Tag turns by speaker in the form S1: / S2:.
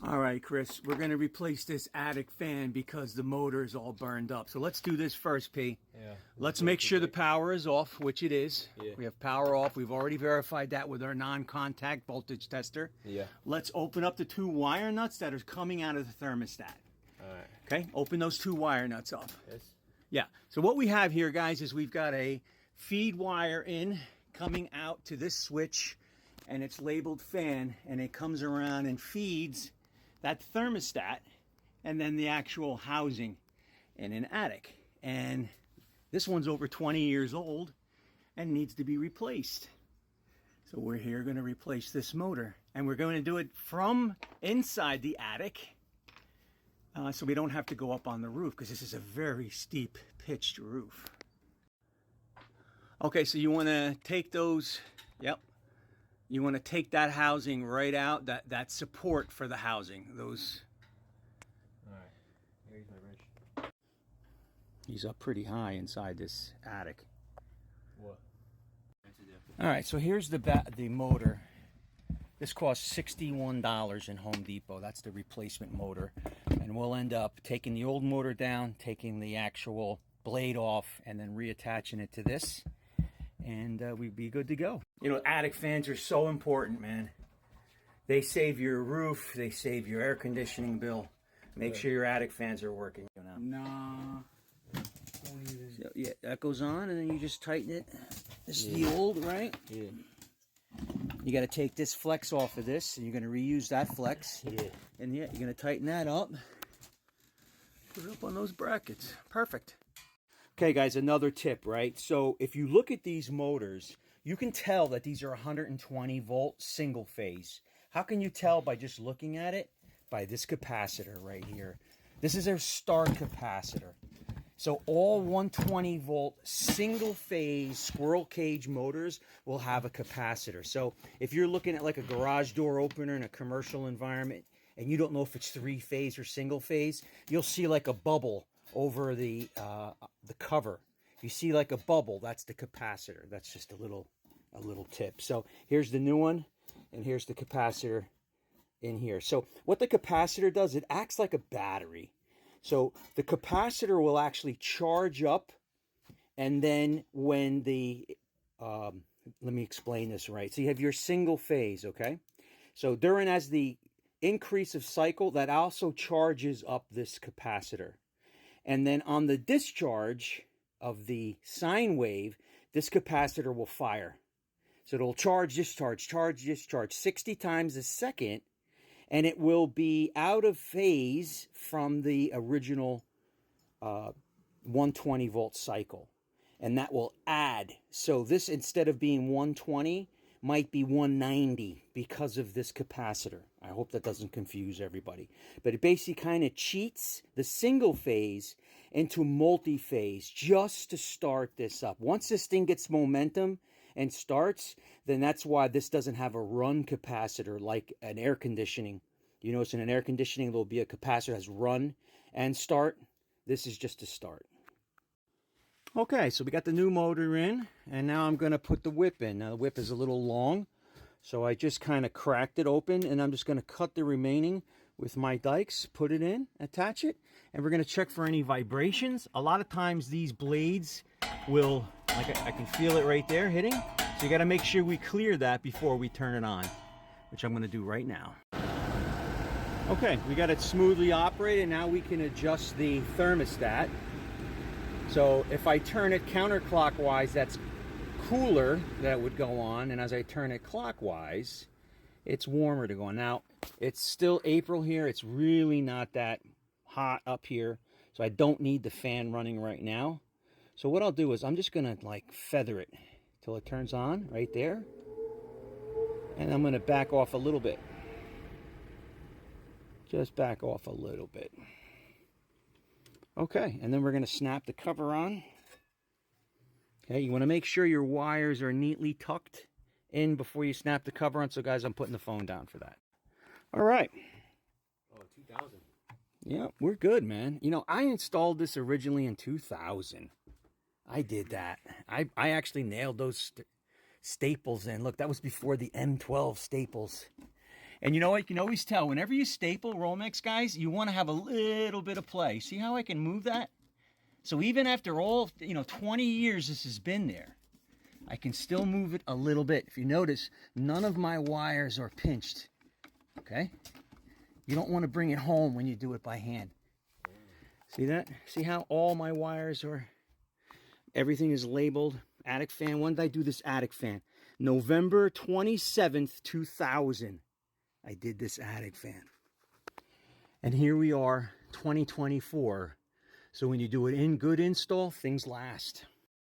S1: All right, Chris, we're going to replace this attic fan because the motor is all burned up. So let's do this first, P.
S2: Yeah.
S1: Let's make sure the power is off, which it is.
S2: Yeah.
S1: We have power off. We've already verified that with our non-contact voltage tester.
S2: Yeah.
S1: Let's open up the 2 wire nuts that are coming out of the thermostat.
S2: All right.
S1: Okay, open those 2 wire nuts up.
S2: Yes.
S1: Yeah, so what we have here, guys, is we've got a feed wire in coming out to this switch, and it's labeled fan, and it comes around and feeds that thermostat and then the actual housing in an attic. And this one's over 20 years old and needs to be replaced. So we're here going to replace this motor, and we're going to do it from inside the attic, so we don't have to go up on the roof, because this is a very steep pitched roof. Okay, so you want to take those, yep, you want to take that housing right out, that support for the housing, those.
S2: All right, here's my wrench.
S1: He's up pretty high inside this attic.
S2: What?
S1: All right, so here's the motor. This costs $61 in Home Depot. That's the replacement motor. And we'll end up taking the old motor down, taking the actual blade off, and then reattaching it to this. And we'd be good to go. You know, attic fans are so important, man. They save your roof. They save your air conditioning bill. Make sure your attic fans are working.
S3: Nah.
S1: So, yeah, that goes on, and then you just tighten it. This is the old, right?
S2: Yeah.
S1: You got to take this flex off of this, and you're going to reuse that flex.
S2: Yeah.
S1: And yeah, you're going to tighten that up. Put it up on those brackets. Perfect. Okay, guys, another tip, right? So if you look at these motors, you can tell that these are 120 volt single phase. How can you tell by just looking at it? By this capacitor right here. This is their start capacitor. So all 120 volt single phase squirrel cage motors will have a capacitor. So if you're looking at like a garage door opener in a commercial environment and you don't know if it's 3-phase or single phase, you'll see like a bubble over the cover. If you see like a bubble, that's the capacitor. That's just a little tip. So here's the new one, and here's the capacitor in here. So what the capacitor does, it acts like a battery. So the capacitor will actually charge up, and then when the, let me explain this right. So you have your single phase, okay? So during as the increase of cycle, that also charges up this capacitor. And then on the discharge of the sine wave, this capacitor will fire. So it'll charge, discharge, 60 times a second, and it will be out of phase from the original 120 volt cycle. And that will add. So this, instead of being 120, might be 190 because of this capacitor. I hope that doesn't confuse everybody. But it basically kind of cheats the single phase into multi-phase just to start this up. Once this thing gets momentum and starts, then that's why this doesn't have a run capacitor like an air conditioning. You notice in an air conditioning, there'll be a capacitor that has run and start. This is just to start. Okay, so we got the new motor in, and now I'm going to put the whip in. Now the whip is a little long, so I just kind of cracked it open, and I'm just going to cut the remaining with my dikes, put it in, attach it, and we're going to check for any vibrations. A lot of times these blades will, like I can feel it right there hitting, so you got to make sure we clear that before we turn it on, which I'm going to do right now. Okay, we got it smoothly operated. Now we can adjust the thermostat. So if I turn it counterclockwise, that's cooler that would go on, and as I turn it clockwise, it's warmer to go on. Now, it's still April here. It's really not that hot up here, so I don't need the fan running right now. So what I'll do is I'm just gonna like feather it till it turns on right there, and I'm gonna back off a little bit. Just back off a little bit. Okay, and then we're going to snap the cover on. Okay, you want to make sure your wires are neatly tucked in before you snap the cover on. So guys, I'm putting the phone down for that. All right.
S2: Oh, 2000.
S1: Yeah, we're good, man. You know, I installed this originally in 2000. I did that. I actually nailed those staples in. Look, that was before the M12 staples. And you know what? You can always tell whenever you staple Romex, guys, you want to have a little bit of play. See how I can move that? So even after all, 20 years this has been there, I can still move it a little bit. If you notice, none of my wires are pinched. Okay? You don't want to bring it home when you do it by hand. See that? See how all my wires are, everything is labeled. Attic fan. When did I do this attic fan? November 27th, 2000. I did this attic fan. And here we are, 2024. So when you do it in good install, things last.